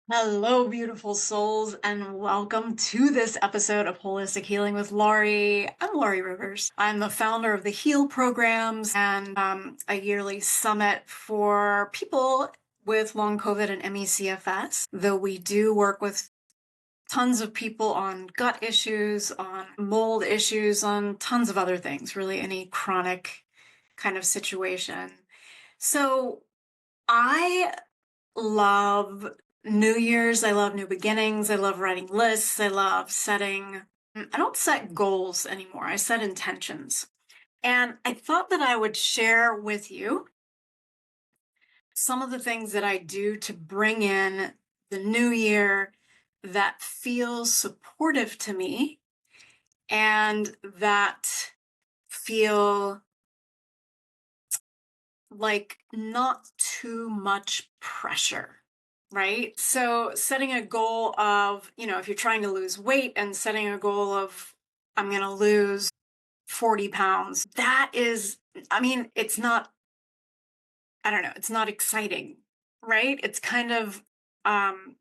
Hello, beautiful souls, and welcome to this episode of Holistic Healing with Lorrie. I'm Lorrie Rivers. I'm the founder of the Heal programs and a yearly summit for people with long COVID and ME/CFS. Though we do work with tons of people on gut issues, on mold issues, on tons of other things, really any chronic kind of situation. So I love New Year's. I love new beginnings. I love writing lists. I love setting, I don't set goals anymore. I set intentions. And I thought that I would share with you some of the things that I do to bring in the new year that feels supportive to me and that feel like not too much pressure, right? So setting a goal of, if you're trying to lose weight and setting a goal of, I'm going to lose 40 pounds, that is, it's not, I don't know, it's not exciting, right? It's kind of, um,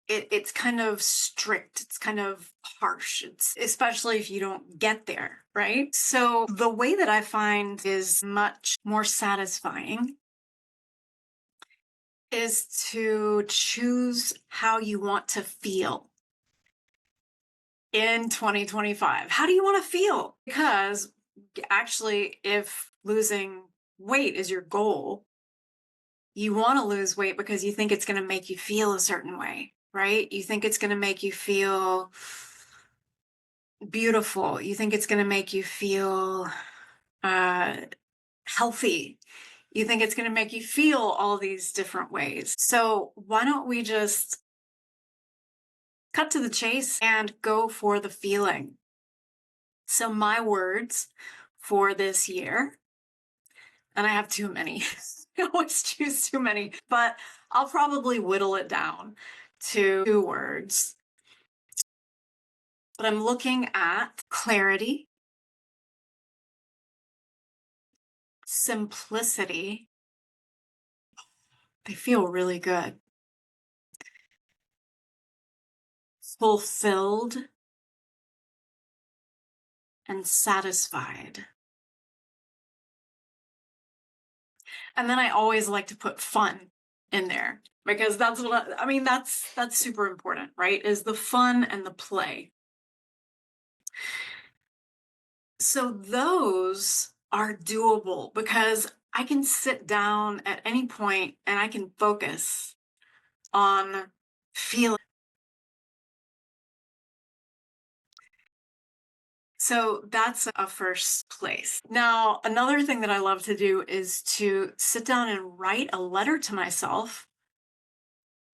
it's kind of strict. It's kind of harsh. It's especially if you don't get there, right? So the way that I find is much more satisfying is to choose how you want to feel in 2025. How do you want to feel? Because actually, if losing weight is your goal, you want to lose weight because you think it's going to make you feel a certain way, right? You think it's going to make you feel beautiful. You think it's going to make you feel uh, healthy. You think it's going to make you feel all these different ways. So why don't we just cut to the chase and go for the feeling? So my words for this year, and I have too many. I always choose too many, but I'll probably whittle it down to 2 words. But I'm looking at clarity, simplicity. They feel really good. Fulfilled and satisfied. And then I always like to put fun in there because that's what that's super important, right? Is the fun and the play. So those are doable because I can sit down at any point and I can focus on feeling. So that's a first place. Now, another thing that I love to do is to sit down and write a letter to myself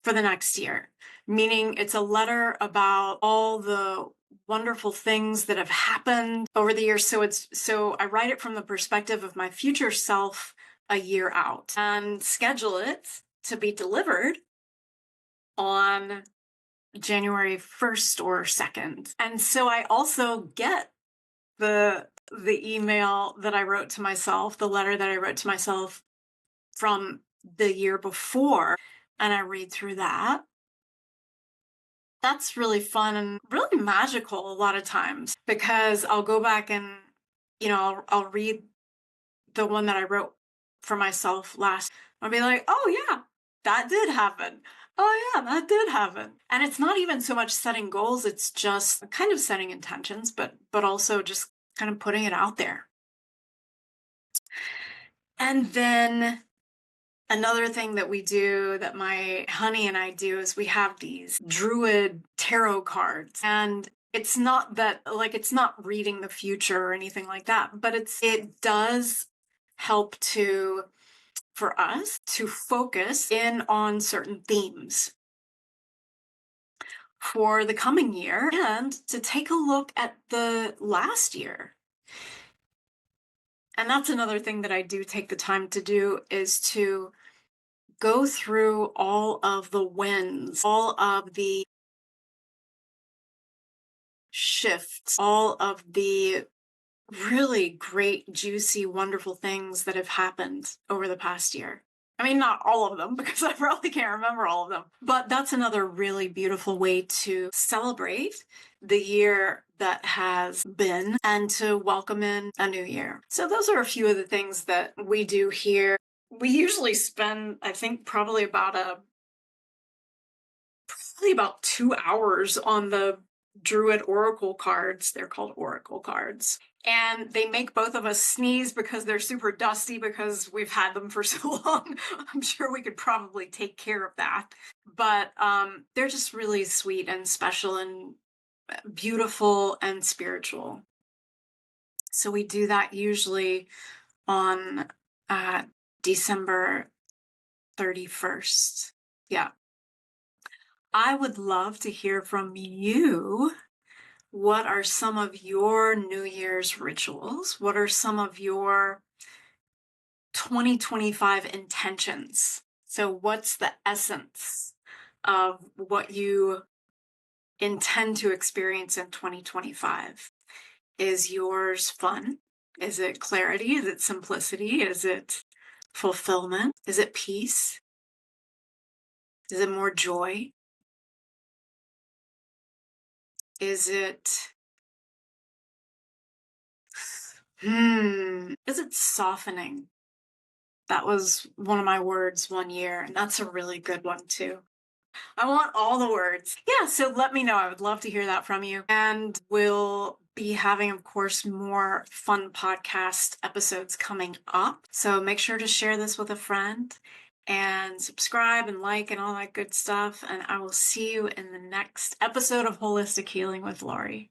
for the next year, meaning it's a letter about all the wonderful things that have happened over the years. So I write it from the perspective of my future self a year out and schedule it to be delivered on January 1st or 2nd. And so I also get the email that I wrote to myself, the letter that I wrote to myself from the year before, and I read through that. That's really fun and really magical a lot of times because I'll go back and I'll read the one that I wrote for myself last. I'll be like, "Oh yeah, that did happen. Oh yeah, that did happen." And it's not even so much setting goals, it's just kind of setting intentions, but also just kind of putting it out there. And then another thing that we do that my honey and I do is we have these druid tarot cards. And it's not that, like, it's not reading the future or anything like that, but it does help for us to focus in on certain themes for the coming year and to take a look at the last year. And that's another thing that I do take the time to do is to go through all of the wins, all of the shifts, all of the really great, juicy, wonderful things that have happened over the past year. I mean, not all of them because I probably can't remember all of them, but that's another really beautiful way to celebrate the year that has been and to welcome in a new year. So those are a few of the things that we do here. We usually spend, I think, probably about 2 hours on the Druid Oracle cards. They're called Oracle cards. And they make both of us sneeze because they're super dusty because we've had them for so long. I'm sure we could probably take care of that. But they're just really sweet and special and beautiful and spiritual. So we do that usually on uh, December 31st. Yeah. I would love to hear from you. What are some of your New Year's rituals? What are some of your 2025 intentions? So, what's the essence of what you intend to experience in 2025? Is yours fun? Is it clarity? Is it simplicity? Is it fulfillment? Is it peace? Is it more joy? Is it is it softening? That was one of my words one year, and that's a really good one too. I want all the words. Yeah, so let me know. I would love to hear that from you. And we'll be having, of course, more fun podcast episodes coming up. So make sure to share this with a friend and subscribe and like and all that good stuff. And I will see you in the next episode of Holistic Healing with Lorrie.